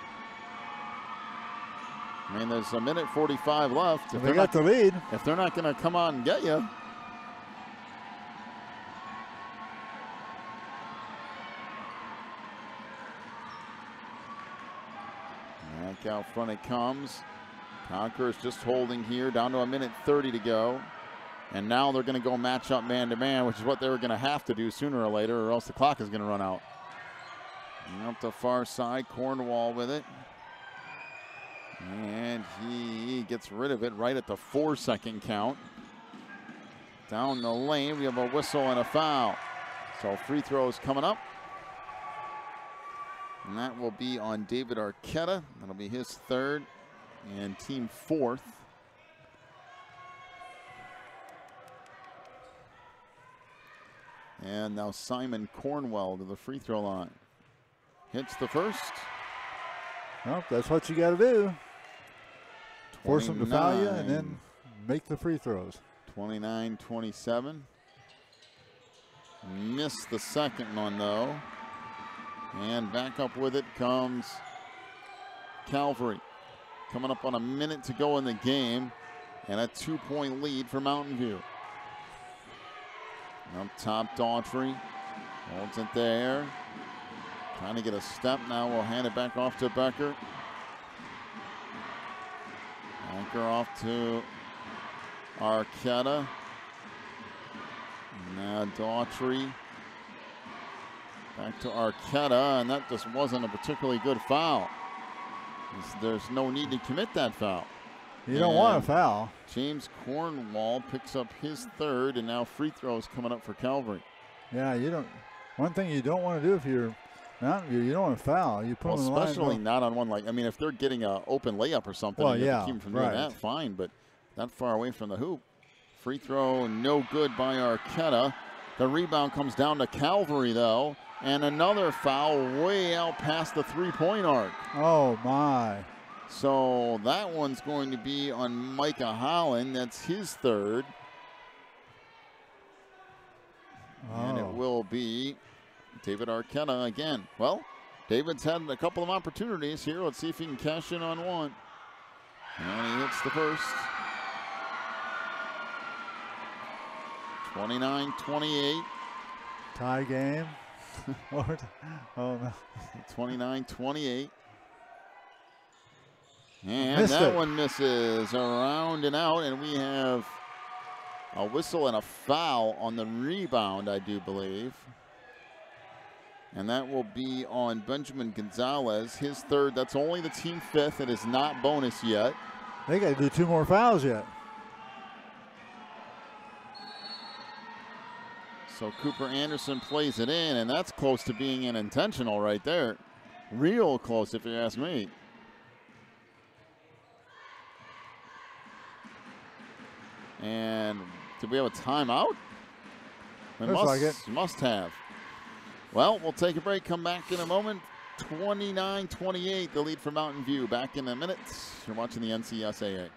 I mean, there's a minute 45 left. If they got the lead. If they're not going to come out and get you. Back out front it comes. Conqueror's just holding here, down to a minute 30 to go. And now they're going to go match up man-to-man, which is what they were going to have to do sooner or later, or else the clock is going to run out. And up the far side, Cornwall with it. And he gets rid of it right at the 4-second count. Down the lane, we have a whistle and a foul. So free throws coming up. And that will be on David Arquetta. That'll be his third and team fourth. And now Simon Cornwell to the free throw line. Hits the first. Well, that's what you got to do. Force them to foul you and then make the free throws. 29-27. Missed the second one though. And back up with it comes Calvary. Coming up on a minute to go in the game. And a 2-point lead for Mountain View. Up top, Daughtry holds it there. Trying to get a step now. We'll hand it back off to Becker. Becker off to Arquetta. Now Daughtry. Back to Arquetta, and that just wasn't a particularly good foul. There's no need to commit that foul. You don't want a foul. James Cornwall picks up his third, and now free throws coming up for Calvary. Yeah, you don't. One thing you don't want to do if you're Mountain View, you don't want to foul. You put them in the line. Especially not on one like. I mean, if they're getting an open layup or something, well, and you have yeah, to keep them from doing that, fine. But that far away from the hoop, free throw no good by Arquetta. The rebound comes down to Calvary though, and another foul way out past the three-point arc. Oh my. So that one's going to be on Micah Holland. That's his third. And it will be David Arquetta again. Well, David's had a couple of opportunities here. Let's see if he can cash in on one. And he hits the first. 29-28. Tie game. Oh no. 29-28. And that one misses around and out, and we have a whistle and a foul on the rebound, I do believe. And that will be on Benjamin Gonzalez, his third. That's only the team fifth. It is not bonus yet. They got to do 2 more fouls yet. So Cooper Anderson plays it in, and that's close to being an intentional right there. Real close, if you ask me. And did we have a timeout? Must have. Well, we'll take a break, come back in a moment. 29-28, the lead for Mountain View. Back in a minute. You're watching the NCSAA.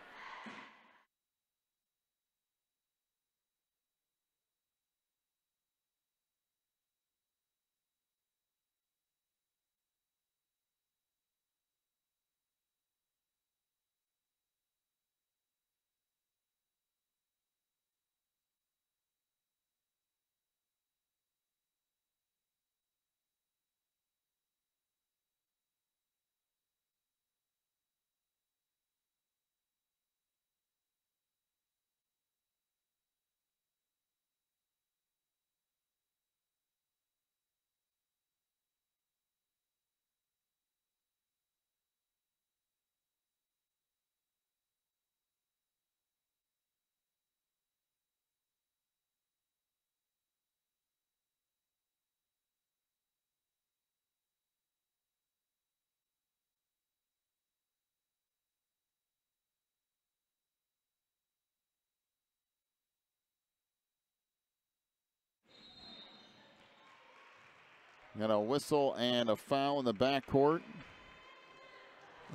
Got a whistle and a foul in the backcourt.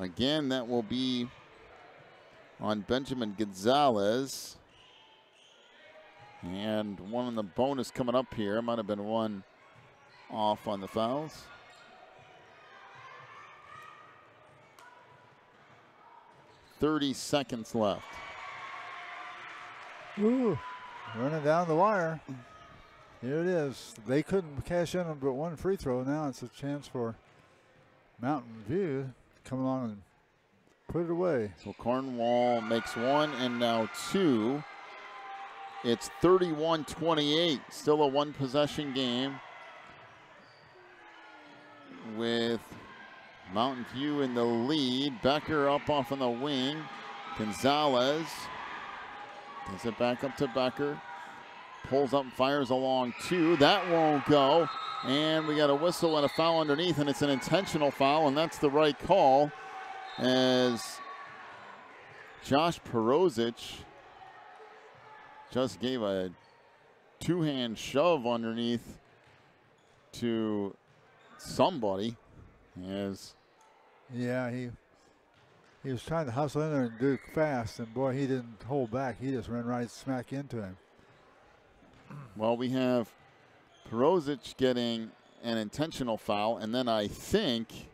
Again, that will be on Benjamin Gonzalez. And one on the bonus coming up here. Might have been one off on the fouls. .30 seconds left. Ooh, running down the wire. Here it is. They couldn't cash in on but one free throw. Now it's a chance for Mountain View to come along and put it away. So Cornwall makes one and now two. It's 31-28. Still a one-possession game with Mountain View in the lead. Becker up off on the wing. Gonzalez gives it back up to Becker. Pulls up and fires along two. That won't go. And we got a whistle and a foul underneath, and it's an intentional foul, and that's the right call as Josh Perozic just gave a two-hand shove underneath to somebody. Yeah, he was trying to hustle in there and do it fast, and boy, he didn't hold back. He just ran right smack into him. Well, we have Perozic getting an intentional foul, and then I think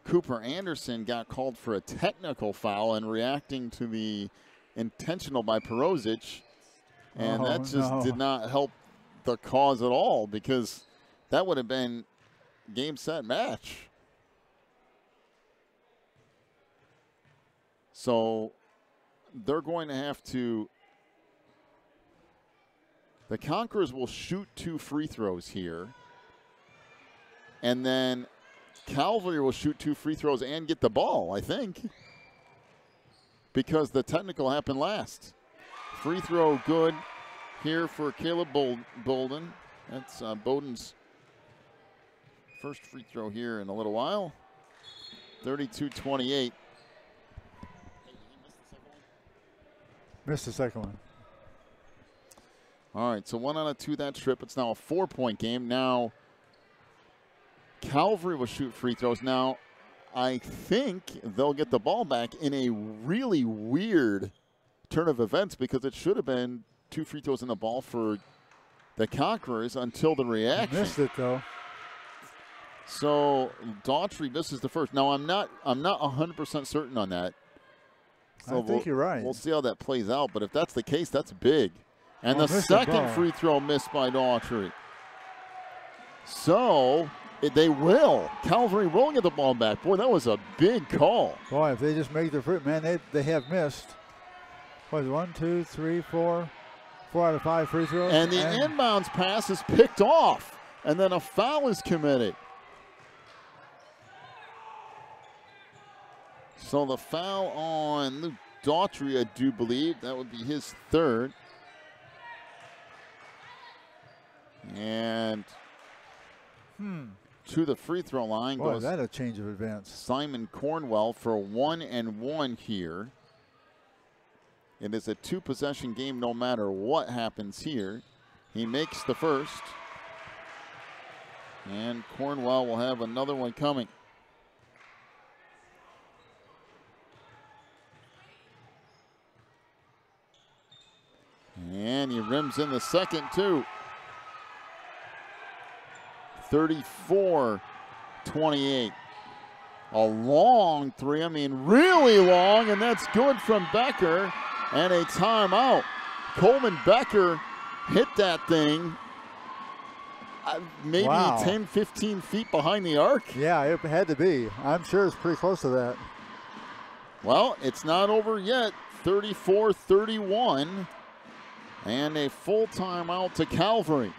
Cooper Anderson got called for a technical foul and reacting to the intentional by Perozic, and that just did not help the cause at all, because that would have been game, set, match. So they're going to have to, the Conquerors will shoot 2 free throws here, and then Calvary will shoot 2 free throws and get the ball, I think, because the technical happened last. Free throw good here for Caleb Bolden. That's Bowden's first free throw here in a little while. 32-28. Missed the second one. All right, so 1 out of 2 that trip. It's now a 4-point game. Now Calvary will shoot free throws. Now I think they'll get the ball back in a really weird turn of events, because it should have been 2 free throws in the ball for the Conquerors until the reaction. Missed it though. So Daughtry misses the first. Now I'm not 100% certain on that. So I think you're right. We'll see how that plays out. But if that's the case, that's big. And the missed the second ball. free throw missed by Daughtry. So they will. Calvary will get the ball back. Boy, that was a big call. Boy, if they just make their free, man, they have missed. What is it, 1, 2, 3, 4 out of 5 free throws. And the inbounds pass is picked off. And then a foul is committed. So the foul on Luke Daughtry, I do believe. That would be his third. And to the free throw line boy, goes that a change of events. Simon Cornwell for 1-and-1 here. It is a 2-possession game no matter what happens here. He makes the first. And Cornwell will have another one coming. And he rims in the second, too. 34-28. A long three, I mean really long, and that's good from Becker. And a timeout. Coleman Becker hit that thing maybe 10, 15 feet behind the arc. Yeah, it had to be. I'm sure it's pretty close to that. Well, it's not over yet. 34-31. And a full timeout to Calvary.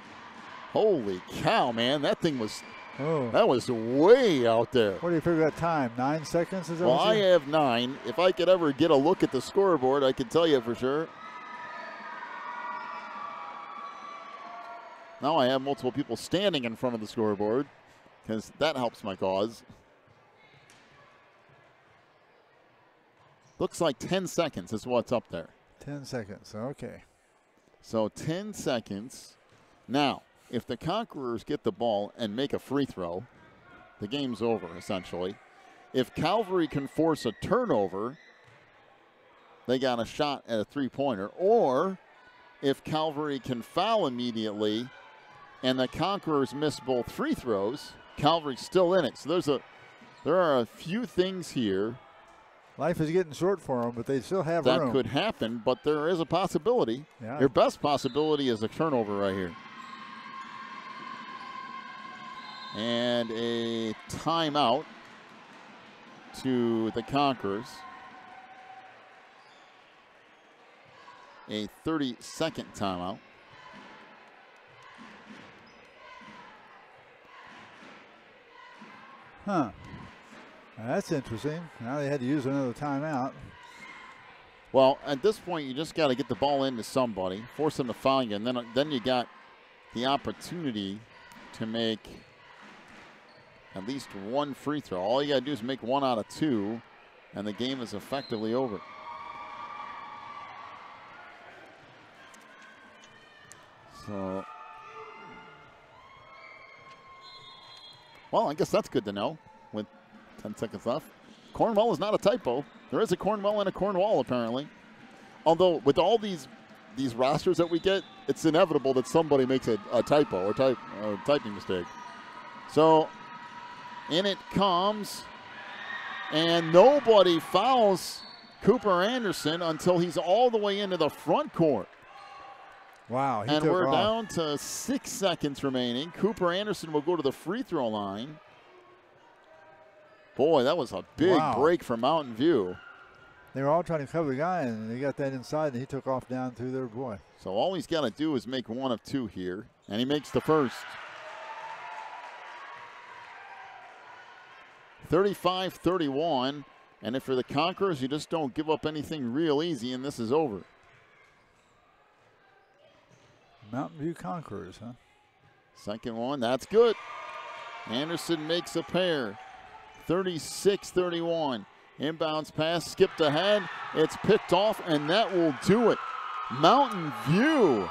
Holy cow, man. That thing was, that was way out there. What do you figure that time? 9 seconds? Is that well, I have 9. If I could ever get a look at the scoreboard, I can tell you for sure. Now I have multiple people standing in front of the scoreboard, because that helps my cause. Looks like 10 seconds is what's up there. 10 seconds, okay. So 10 seconds. Now, if the Conquerors get the ball and make a free throw, the game's over, essentially. If Calvary can force a turnover, they got a shot at a three-pointer. Or if Calvary can foul immediately and the Conquerors miss both free throws, Calvary's still in it. So there are a few things here. Life is getting short for them, but they still have that room. Could happen, but there is a possibility. Yeah. Your best possibility is a turnover right here. And a timeout to the Conquerors. A 30-second timeout. Huh. That's interesting. Now they had to use another timeout. Well, at this point, you just got to get the ball into somebody, force them to foul you, and then you got the opportunity to make at least one free throw. All you got to do is make 1 out of 2, and the game is effectively over. So, well, I guess that's good to know with 10 seconds left. Cornwall is not a typo. There is a Cornwell and a Cornwall, apparently. Although, with all these rosters that we get, it's inevitable that somebody makes a typo or typing mistake. So, in it comes, and nobody fouls Cooper Anderson until he's all the way into the front court. Wow. And we're down to 6 seconds remaining. Cooper Anderson will go to the free throw line. Boy, that was a big break for Mountain View. They were all trying to cover the guy, and they got that inside, and he took off down through their boy. So all he's got to do is make 1 of 2 here, and he makes the first. 35-31, and if for the Conquerors, you just don't give up anything real easy, and this is over. Mountain View Conquerors, huh? Second one, that's good. Anderson makes a pair. 36-31. Inbounds pass, skipped ahead. It's picked off, and that will do it. Mountain View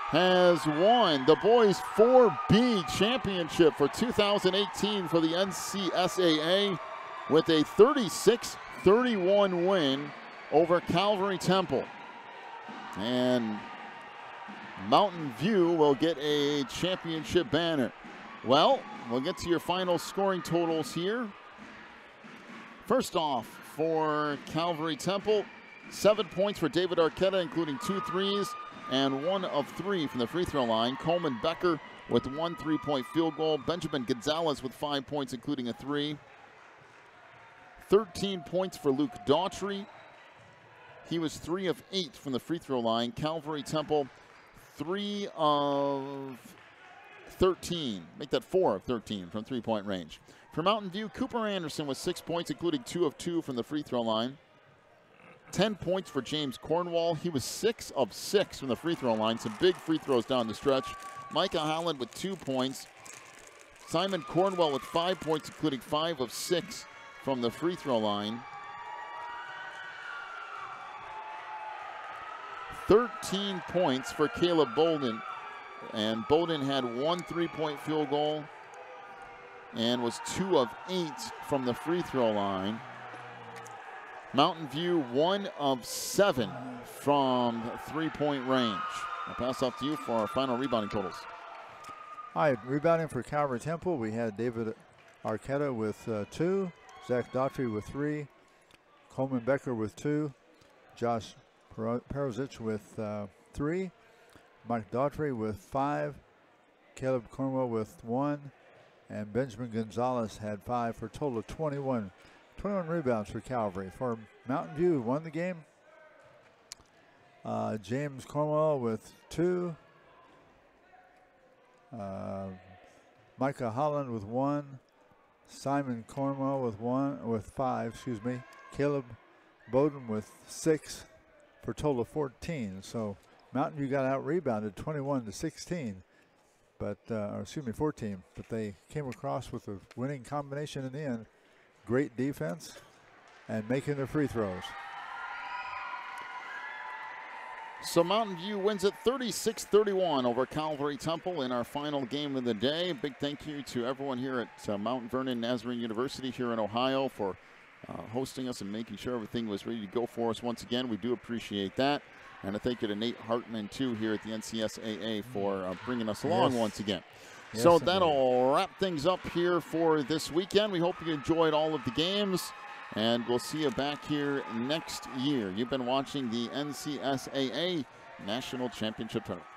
has won the boys 4B championship for 2018 for the NCSAA with a 36-31 win over Calvary Temple. And Mountain View will get a championship banner. Well, we'll get to your final scoring totals here. First off, for Calvary Temple, 7 points for David Arquetta, including 2 threes and 1 of 3 from the free throw line. Coleman Becker with 1 3-point field goal. Benjamin Gonzalez with 5 points, including a 3. 13 points for Luke Daughtry. He was 3 of 8 from the free throw line. Calvary Temple, 3 of 13. Make that 4 of 13 from 3-point range. For Mountain View, Cooper Anderson with 6 points, including 2 of 2 from the free throw line. 10 points for James Cornwall. He was 6 of 6 from the free throw line. Some big free throws down the stretch. Micah Holland with 2 points. Simon Cornwell with 5 points, including 5 of 6 from the free throw line. 13 points for Caleb Bolden. And Bolden had 1 3-point field goal and was 2 of 8 from the free throw line. Mountain View 1 of 7 from 3-point range. I'll pass off to you for our final rebounding totals. All right, rebounding for Calvary Temple, we had David Arquetta with 2, Zach Daughtry with 3, Coleman Becker with 2, Josh Perozic with 3, Mike Daughtry with 5, Caleb Cornwell with 1, and Benjamin Gonzalez had 5 for a total of 21 rebounds for Calvary. For Mountain View, who won the game, James Cornwell with 2, Micah Holland with 1, Simon Cornwell with 5, Caleb Bowden with 6 for a total of 14. So Mountain View got out rebounded 21-16. But, 14, but they came across with a winning combination in the end. Great defense and making their free throws. So Mountain View wins it 36-31 over Calvary Temple in our final game of the day. Big thank you to everyone here at Mount Vernon Nazarene University here in Ohio for hosting us and making sure everything was ready to go for us once again. We do appreciate that. And a thank you to Nate Hartman, too, here at the NCSAA for bringing us along once again. Yes, so indeed. that'll wrap things up here for this weekend. We hope you enjoyed all of the games. And we'll see you back here next year. You've been watching the NCSAA National Championship Tournament.